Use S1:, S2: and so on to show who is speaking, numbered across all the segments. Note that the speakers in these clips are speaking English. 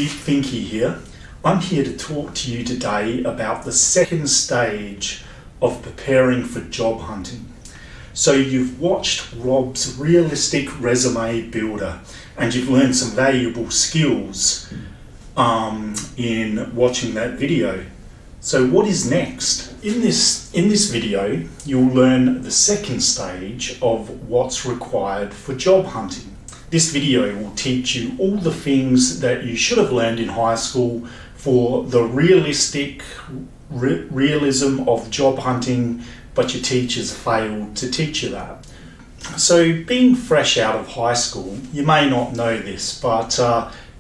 S1: Duke Finke here. I'm here to talk to you today about the second stage of preparing for job hunting. So you've watched Rob's realistic resume builder and you've learned some valuable skills in watching that video. So what is next? In this video, you'll learn the second stage of what's required for job hunting. This video will teach you all the things that you should have learned in high school for the realistic realism of job hunting, but your teachers failed to teach you that. So being fresh out of high school, you may not know this, but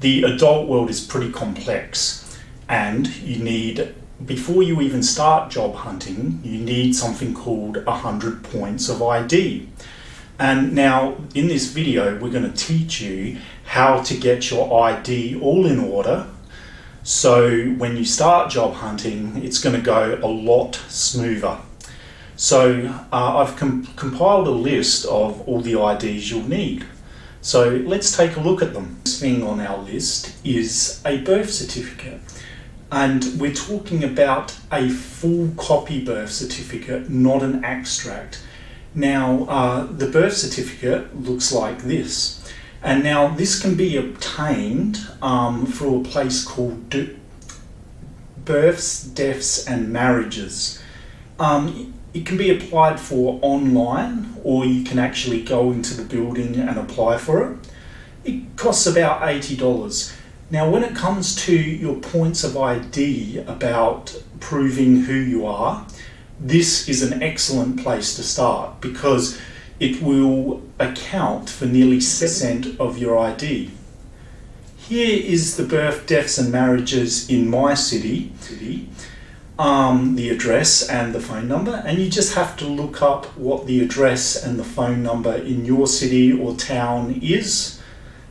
S1: the adult world is pretty complex, and you need, before you even start job hunting, you need something called 100 points of ID. And now in this video, we're going to teach you how to get your ID all in order. So when you start job hunting, it's going to go a lot smoother. So I've compiled a list of all the IDs you'll need. So let's take a look at them. This thing on our list is a birth certificate. And we're talking about a full copy birth certificate, not an extract. Now, the birth certificate looks like this. And now this can be obtained through a place called Births, Deaths and Marriages. It can be applied for online, or you can actually go into the building and apply for it. It costs about $80. Now, when it comes to your points of ID about proving who you are, this is an excellent place to start because it will account for nearly 7% of your ID. Here is the birth, deaths and marriages in my city, the address and the phone number, and you just have to look up what the address and the phone number in your city or town is,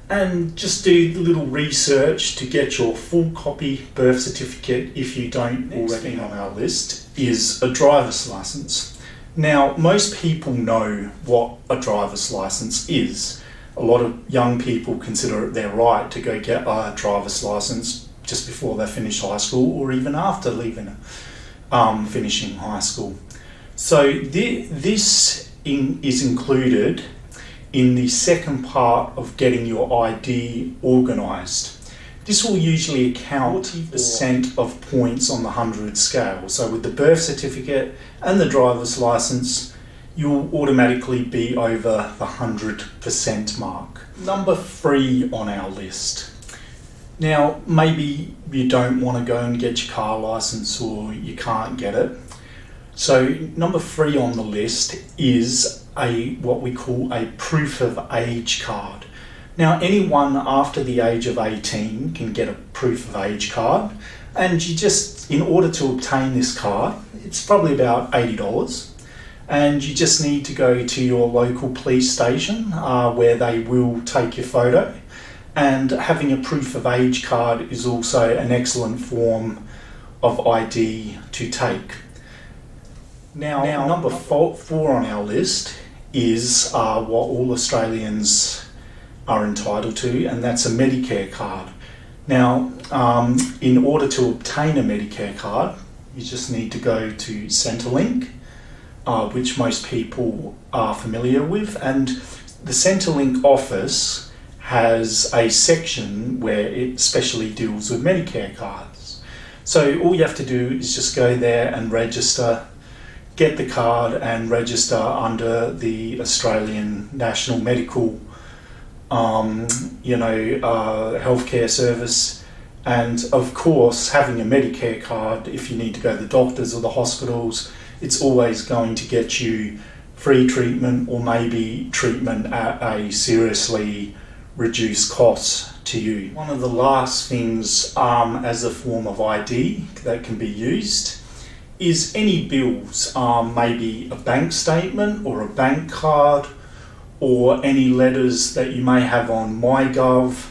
S1: and just do a little research to get your full copy birth certificate if you don't already. On our list is a driver's license. Now, most people know what a driver's license is. A lot of young people consider it their right to go get a driver's license just before they finish high school or even after finishing high school. So this is included in the second part of getting your ID organised. This will usually account 40% of points on the 100 scale. So with the birth certificate and the driver's license, you'll automatically be over the 100% mark. Number 3 on our list. Now, maybe you don't want to go and get your car license or you can't get it. So number 3 on the list is what we call a proof of age card. Now, anyone after the age of 18 can get a proof of age card, and you just, in order to obtain this card, it's probably about $80, and you just need to go to your local police station where they will take your photo, and having a proof of age card is also an excellent form of ID to take. Now number 4 on our list is what all Australians are entitled to, and that's a Medicare card. Now, in order to obtain a Medicare card, you just need to go to Centrelink, which most people are familiar with, and the Centrelink office has a section where it specially deals with Medicare cards. So all you have to do is just go there and register, get the card and register under the Australian National Medical healthcare service. And of course, having a Medicare card, if you need to go to the doctors or the hospitals, it's always going to get you free treatment or maybe treatment at a seriously reduced cost to you. One of the last things as a form of ID that can be used is any bills, maybe a bank statement or a bank card, or any letters that you may have on MyGov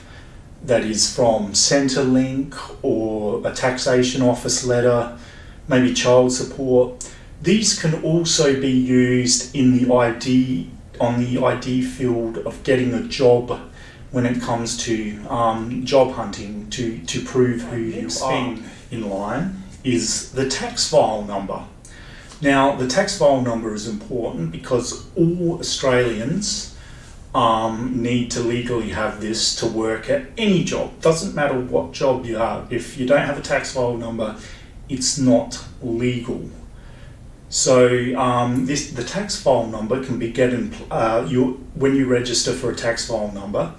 S1: that is from Centrelink, or a taxation office letter, maybe child support. These can also be used in the ID, on the ID field of getting a job when it comes to job hunting to prove who you are. In line is the tax file number. Now, the tax file number is important because all Australians need to legally have this to work at any job. Doesn't matter what job you are. If you don't have a tax file number, it's not legal. So the tax file number can be when you register for a tax file number,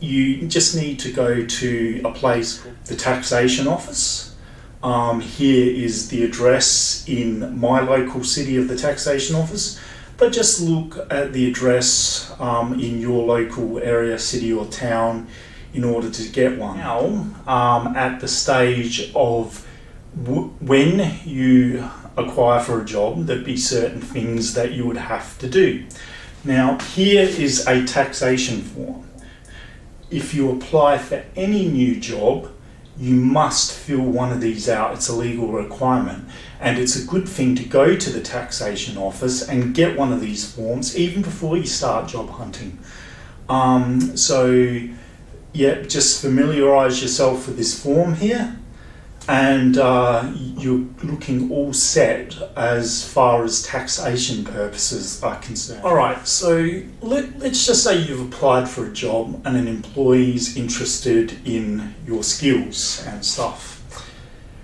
S1: you just need to go to a place called the taxation office. Here is the address in my local city of the taxation office, but just look at the address in your local area, city or town in order to get one. Now, at the stage of when you acquire for a job, there'd be certain things that you would have to do. Now, here is a taxation form. If you apply for any new job, you must fill one of these out. It's a legal requirement, and it's a good thing to go to the taxation office and get one of these forms even before you start job hunting. Just familiarise yourself with this form here, and you're looking all set as far as taxation purposes are concerned. Alright, so let's just say you've applied for a job and an employee is interested in your skills and stuff.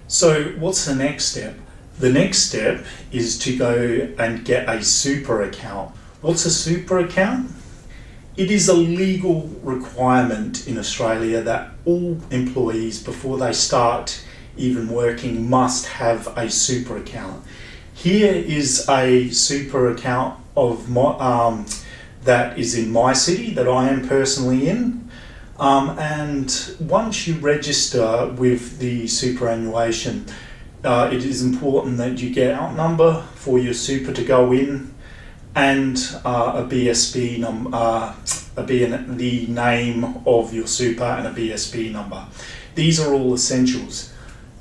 S1: So what's the next step? The next step is to go and get a super account. What's a super account? It is a legal requirement in Australia that all employees, before they start even working, must have a super account. Here is a super account of that is in my city that I am personally in. And once you register with the superannuation, it is important that you get an account number for your super to go in, and a BSB number, the name of your super and a BSB number. These are all essentials.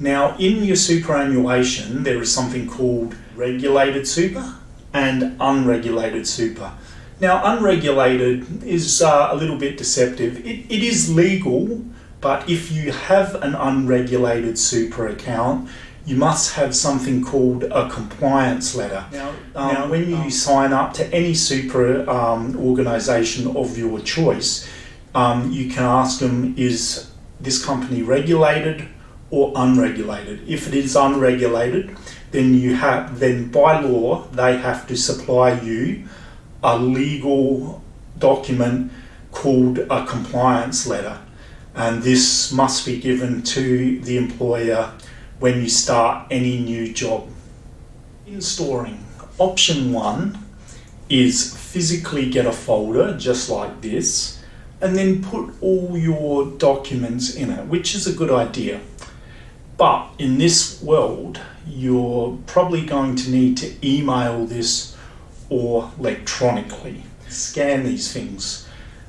S1: Now, in your superannuation, there is something called regulated super and unregulated super. Now, unregulated is a little bit deceptive. It is legal, but if you have an unregulated super account, you must have something called a compliance letter. Now, when you sign up to any super organisation of your choice, you can ask them, is this company regulated or unregulated? If it is unregulated, then by law they have to supply you a legal document called a compliance letter, and this must be given to the employer when you start any new job. In storing, option 1 is physically get a folder just like this and then put all your documents in it, which is a good idea. But in this world, you're probably going to need to email this or electronically. Scan these things.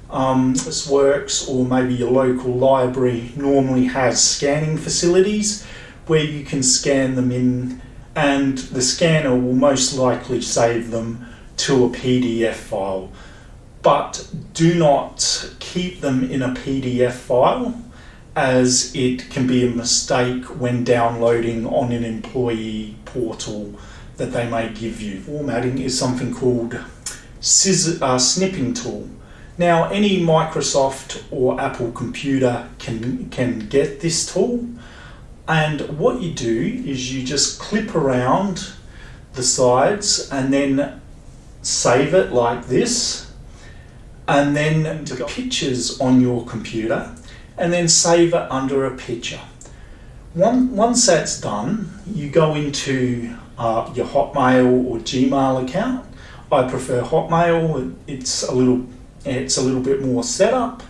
S1: This works, or maybe your local library normally has scanning facilities where you can scan them in, and the scanner will most likely save them to a PDF file. But do not keep them in a PDF file, as it can be a mistake when downloading on an employee portal that they may give you. Formatting is something called snipping tool. Now, any Microsoft or Apple computer can get this tool, and what you do is you just clip around the sides and then save it like this, and then the pictures on your computer, and then save it under a picture. Once that's done, you go into your Hotmail or Gmail account. I prefer Hotmail. It's a little bit more setup,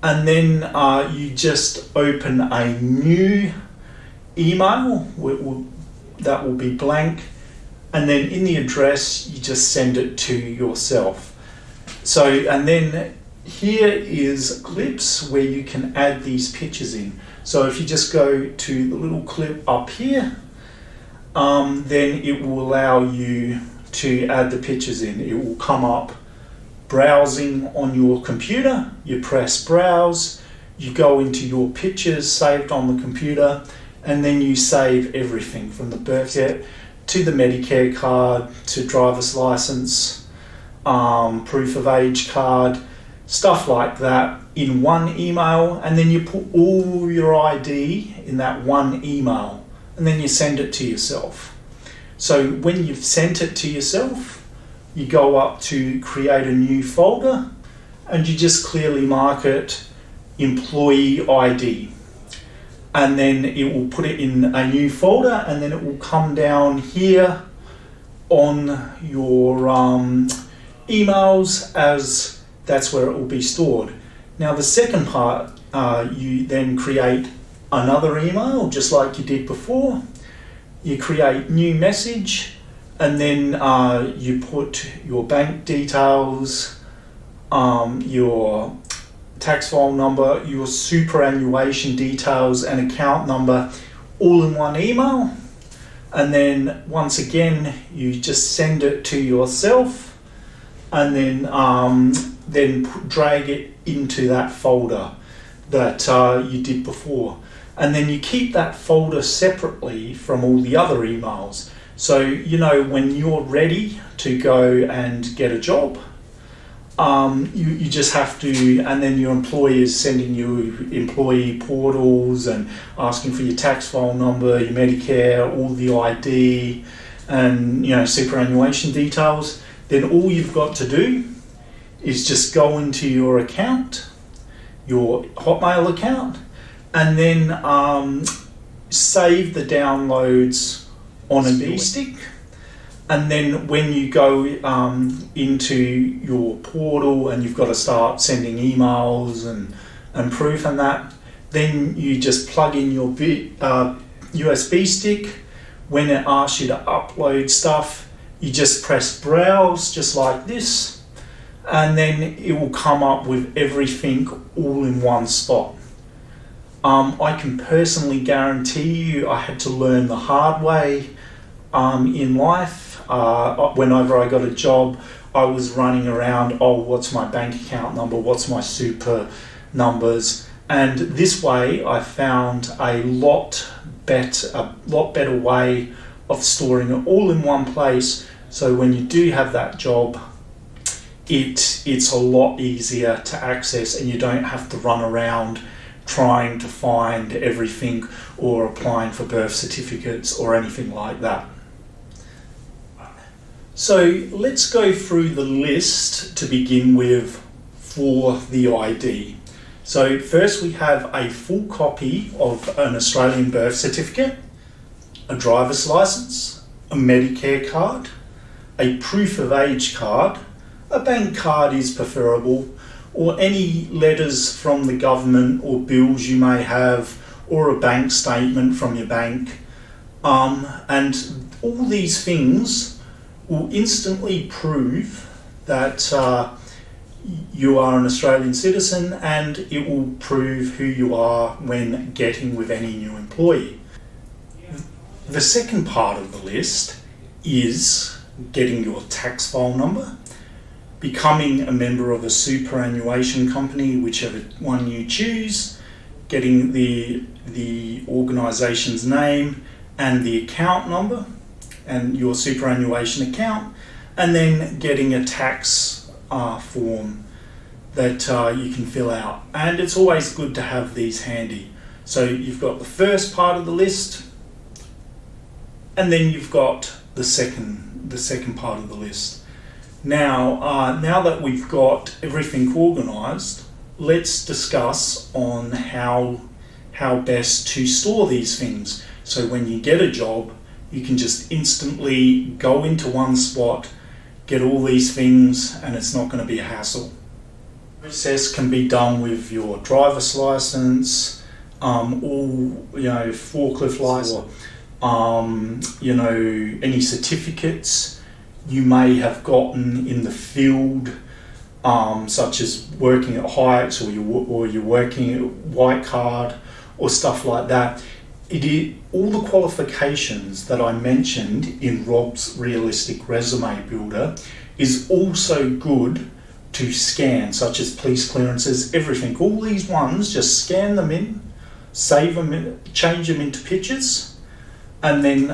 S1: and then you just open a new email that will be blank, and then in the address you just send it to yourself. So, and then here is clips where you can add these pictures in. So if you just go to the little clip up here, then it will allow you to add the pictures in. It will come up browsing on your computer, you press browse, you go into your pictures saved on the computer, and then you save everything from the birth certificate to the Medicare card to driver's license, proof of age card, stuff like that in one email, and then you put all your ID in that one email, and then you send it to yourself. So when you've sent it to yourself, you go up to create a new folder, and you just clearly mark it employee ID. And then it will put it in a new folder, and then it will come down here on your emails, as that's where it will be stored. Now the second part, you then create another email just like you did before. You create new message, and then you put your bank details, your tax file number, your superannuation details and account number all in one email, and then once again you just send it to yourself, and then drag it into that folder that you did before, and then you keep that folder separately from all the other emails. So you know when you're ready to go and get a job, you just have to, and then your employer is sending you employee portals and asking for your tax file number, your Medicare, all the ID, and superannuation details. Then all you've got to do is just go into your account, your Hotmail account, and then save the downloads on a B-stick. And then when you go into your portal and you've got to start sending emails and proof and that, then you just plug in your USB stick. When it asks you to upload stuff, you just press browse just like this, and then it will come up with everything all in one spot. I can personally guarantee you I had to learn the hard way in life. Whenever I got a job, I was running around, what's my bank account number, what's my super numbers, and this way I found a lot better way of storing it all in one place, so when you do have that job, it's a lot easier to access, and you don't have to run around trying to find everything or applying for birth certificates or anything like that. So let's go through the list to begin with for the ID. So first we have a full copy of an Australian birth certificate, a driver's license, a Medicare card, a proof of age card, a bank card is preferable, or any letters from the government or bills you may have, or a bank statement from your bank. And all these things will instantly prove that you are an Australian citizen, and it will prove who you are when getting with any new employee. The second part of the list is getting your tax file number, becoming a member of a superannuation company, whichever one you choose, getting the organisation's name and the account number and your superannuation account, and then getting a tax form that you can fill out. And it's always good to have these handy. So you've got the first part of the list, and then you've got the second part of the list. Now that we've got everything organised, let's discuss on how best to store these things. So when you get a job, you can just instantly go into one spot, get all these things, and it's not going to be a hassle. The process can be done with your driver's license, forklift license, any certificates you may have gotten in the field, such as working at Heights, or you're working at White Card or stuff like that. All the qualifications that I mentioned in Rob's Realistic Resume Builder is also good to scan, such as police clearances, everything. All these ones, just scan them in, save them, change them into pictures, and then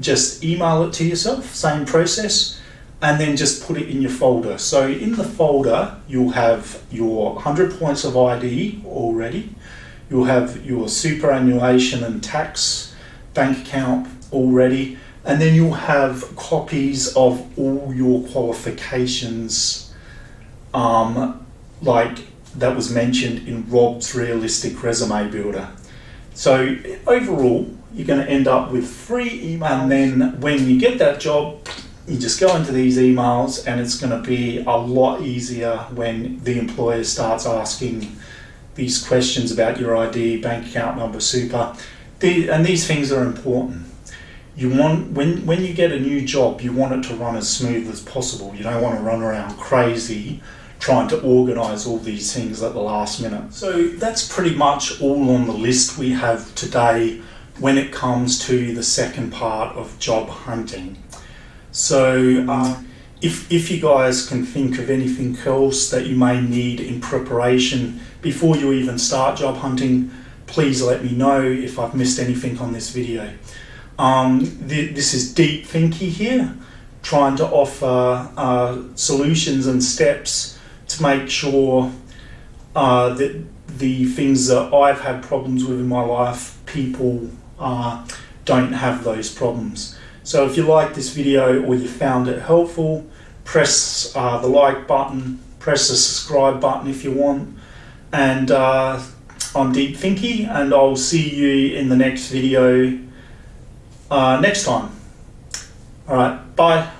S1: just email it to yourself, same process, and then just put it in your folder. So in the folder, you'll have your 100 points of ID already, you'll have your superannuation and tax bank account already, and then you'll have copies of all your qualifications, like that was mentioned in Rob's Realistic Resume Builder. So overall, you're going to end up with 3 emails, and then when you get that job, you just go into these emails, and it's going to be a lot easier when the employer starts asking these questions about your ID, bank account number, super. And these things are important. You want, when you get a new job, you want it to run as smooth as possible. You don't want to run around crazy trying to organise all these things at the last minute. So that's pretty much all on the list we have today when it comes to the second part of job hunting. So if you guys can think of anything else that you may need in preparation before you even start job hunting, please let me know if I've missed anything on this video. This is Deep Thinky here, trying to offer solutions and steps to make sure that the things that I've had problems with in my life, people don't have those problems. So if you like this video or you found it helpful, press the like button, press the subscribe button if you want, and I'm Deep Thinky, and I'll see you in the next video next time. Alright, bye.